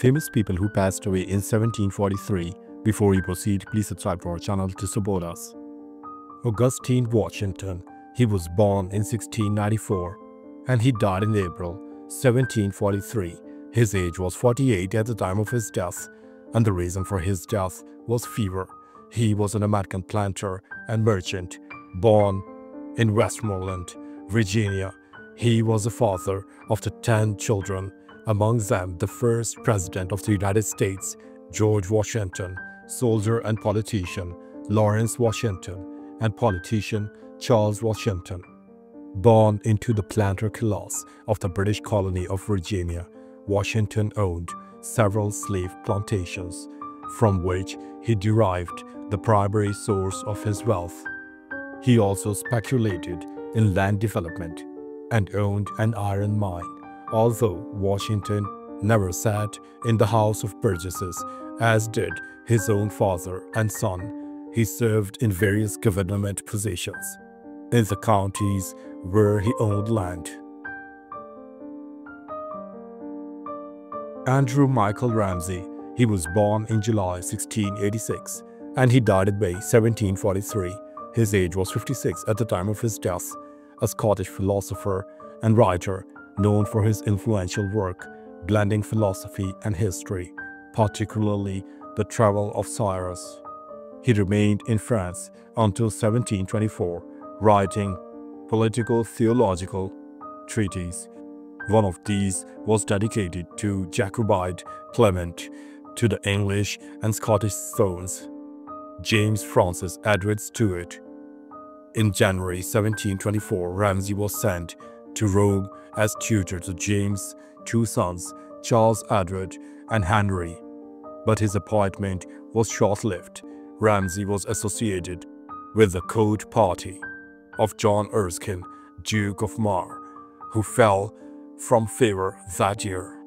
Famous people who passed away in 1743. Before we proceed, please subscribe to our channel to support us. Augustine Washington. He was born in 1694 and he died in April 1743. His age was 48 at the time of his death, and the reason for his death was fever. He was an American planter and merchant, born in Westmoreland, Virginia. He was the father of the 10 children, among them the first president of the United States, George Washington, soldier and politician Lawrence Washington, and politician Charles Washington. Born into the planter class of the British colony of Virginia, Washington owned several slave plantations, from which he derived the primary source of his wealth. He also speculated in land development and owned an iron mine. Although Washington never sat in the House of Burgesses, as did his own father and son, he served in various government positions in the counties where he owned land. Andrew Michael Ramsay. He was born in July 1686 and he died in May 1743. His age was 56 at the time of his death. A Scottish philosopher and writer known for his influential work blending philosophy and history, particularly the Travel of Cyrus. He remained in France until 1724, writing political theological treatises. One of these was dedicated to Jacobite Clement, to the English and Scottish thrones, James Francis Edward Stuart. In January 1724, Ramsay was sent to Rome as tutor to James' two sons, Charles Edward and Henry. But his appointment was short-lived. Ramsay was associated with the court party of John Erskine, Duke of Mar, who fell from favor that year.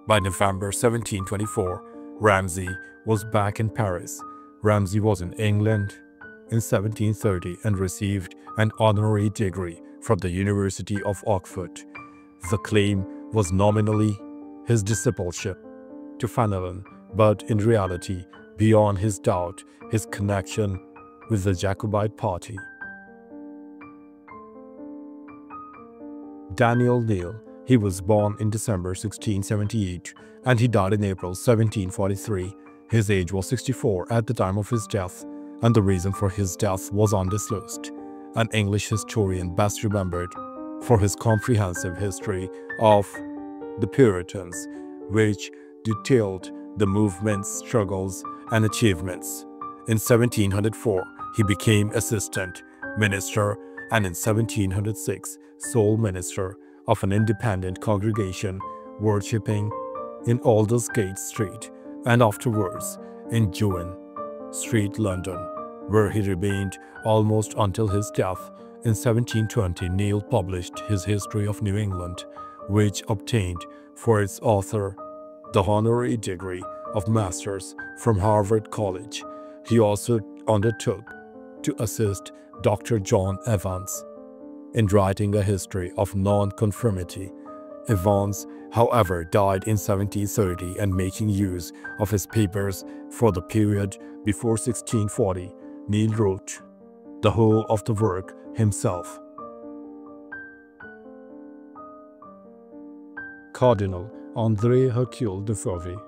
By November 1724, Ramsay was back in Paris. Ramsay was in England in 1730 and received an honorary degree from the University of Oxford. The claim was nominally his discipleship to Fenelon, but in reality, beyond his doubt, his connection with the Jacobite party. Daniel Neal. He was born in December 1678 and he died in April 1743. His age was 64 at the time of his death, and the reason for his death was undisclosed. An English historian best remembered for his comprehensive history of the Puritans, which detailed the movement's struggles and achievements. In 1704, he became assistant minister and in 1706, sole minister of an independent congregation worshipping in Aldersgate Street and afterwards in Jewin Street, London, where he remained almost until his death. In 1720, Neal published his History of New England, which obtained for its author the honorary degree of Masters from Harvard College. He also undertook to assist Dr. John Evans in writing a history of nonconformity. Evans, however, died in 1730, and making use of his papers for the period before 1640, Neal wrote the whole of the work himself. Cardinal André Hercule de Fauvet.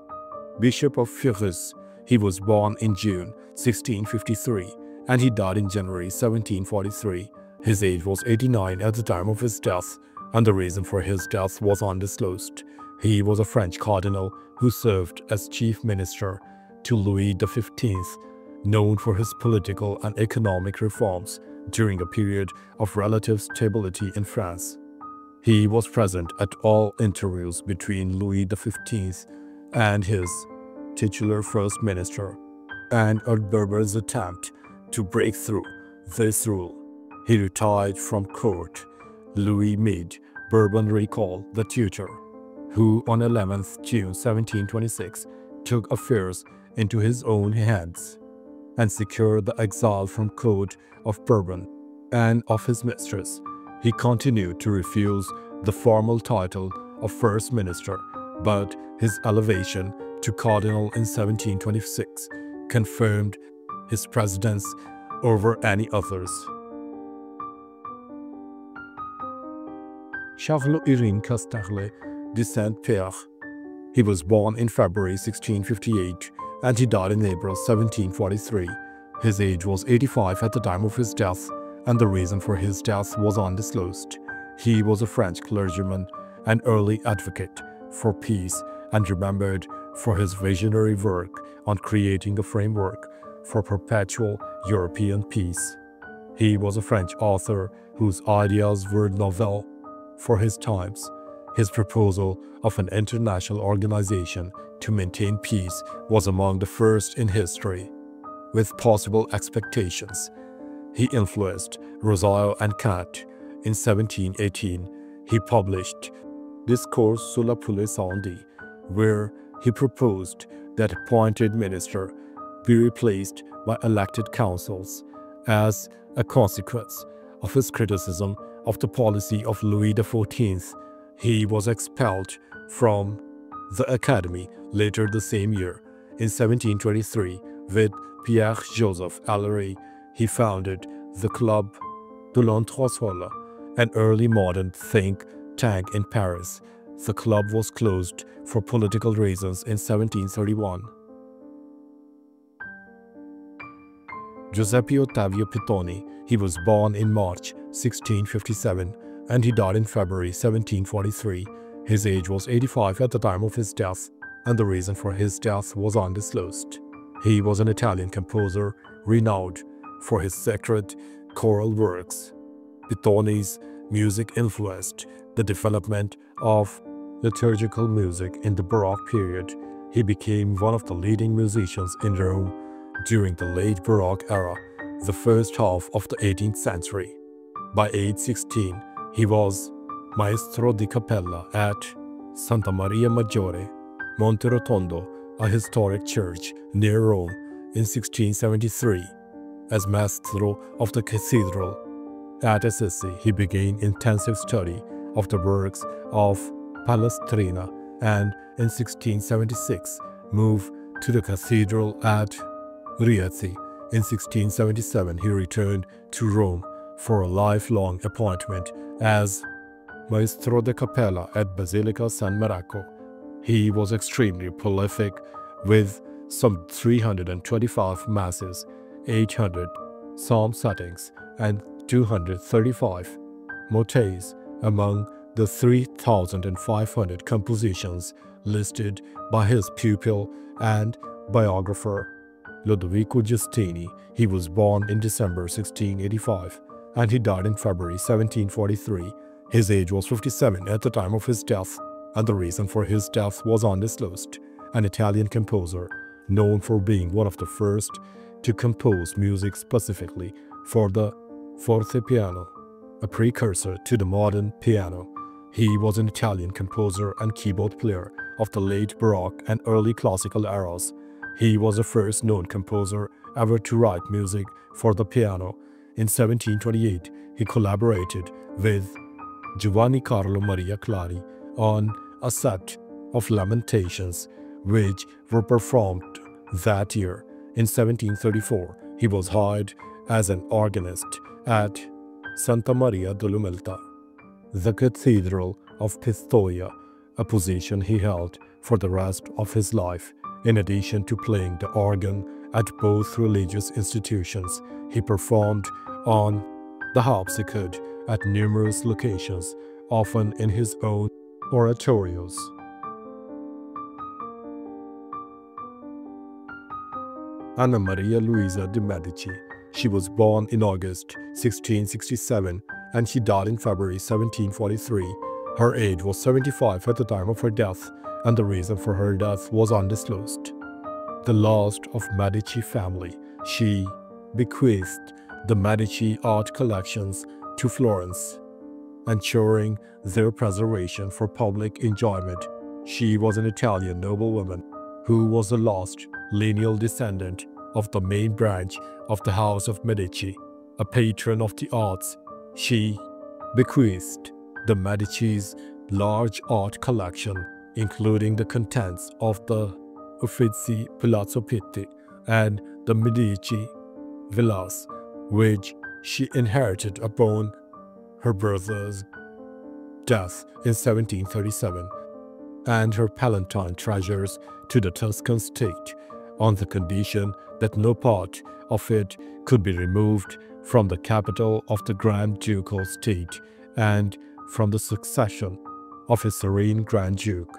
Bishop of Fréjus. He was born in June 1653 and he died in January 1743. His age was 89 at the time of his death, and the reason for his death was undisclosed. He was a French cardinal who served as chief minister to Louis XV, known for his political and economic reforms during a period of relative stability in France. He was present at all interviews between Louis XV and his titular first minister, and at Bourbon's attempt to break through this rule. He retired from court. Louis made Bourbon recall the tutor, who on 11th June 1726 took affairs into his own hands and secured the exile from court of Bourbon and of his mistress. He continued to refuse the formal title of First Minister, but his elevation to cardinal in 1726, confirmed his precedence over any others. Charles-Irene Casterlet de Saint-Pierre. He was born in February 1658 and he died in April 1743. His age was 85 at the time of his death, and the reason for his death was undisclosed. He was a French clergyman, an early advocate for peace, and remembered for his visionary work on creating a framework for perpetual European peace. He was a French author whose ideas were novel for his times. His proposal of an international organization to maintain peace was among the first in history. With possible expectations, he influenced Rousseau and Kant. In 1718, he published Discours sur la police incendie, where he proposed that appointed minister be replaced by elected councils. As a consequence of his criticism of the policy of Louis XIV, he was expelled from the Academy later the same year. In 1723, with Pierre-Joseph Allery, he founded the Club de l'Entresol, an early modern think tank in Paris. The club was closed for political reasons in 1731. Giuseppe Ottavio Pittoni. He was born in March 1657 and he died in February 1743. His age was 85 at the time of his death, and the reason for his death was undisclosed. He was an Italian composer renowned for his sacred choral works. Pittoni's music influenced the development of liturgical music in the Baroque period. He became one of the leading musicians in Rome during the late Baroque era, the first half of the 18th century. By age 16, he was Maestro di Cappella at Santa Maria Maggiore, Monte Rotondo, a historic church near Rome, in 1673. As Maestro of the Cathedral at Assisi, he began intensive study of the works of Palestrina and in 1676 moved to the Cathedral at Rieti. In 1677, he returned to Rome for a lifelong appointment as Maestro de Cappella at Basilica San Marco. He was extremely prolific with some 325 masses, 800 psalm settings, and 235 motets among the 3,500 compositions listed by his pupil and biographer Lodovico Giustini. He was born in December 1685 and he died in February 1743. His age was 57 at the time of his death, and the reason for his death was undisclosed. An Italian composer known for being one of the first to compose music specifically for the fortepiano, a precursor to the modern piano. He was an Italian composer and keyboard player of the late Baroque and early classical eras. He was the first known composer ever to write music for the piano. In 1728, he collaborated with Giovanni Carlo Maria Clari on a set of Lamentations, which were performed that year. In 1734, he was hired as an organist at Santa Maria dell'Umiltà, the Cathedral of Pistoia, a position he held for the rest of his life. In addition to playing the organ at both religious institutions, he performed on the harpsichord at numerous locations, often in his own oratorios. Anna Maria Luisa de' Medici. She was born in August 1667 and she died in February 1743. Her age was 75 at the time of her death, and the reason for her death was undisclosed. The last of Medici family, she bequeathed the Medici art collections to Florence, ensuring their preservation for public enjoyment. She was an Italian noblewoman who was the last lineal descendant of the main branch of the House of Medici, a patron of the arts. She bequeathed the Medici's large art collection, including the contents of the Uffizi Palazzo Pitti and the Medici villas, which she inherited upon her brother's death in 1737, and her Palatine treasures to the Tuscan state, on the condition that no part of it could be removed from the capital of the Grand Ducal state and from the succession of his serene Grand Duke.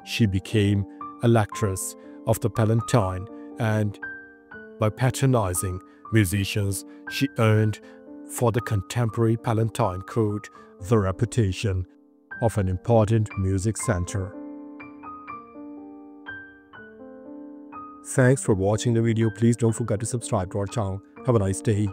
She became electress of the Palatine, and by patronizing musicians, she earned for the contemporary Palatine court the reputation of an important music center. Thanks for watching the video. Please don't forget to subscribe to our channel. Have a nice day.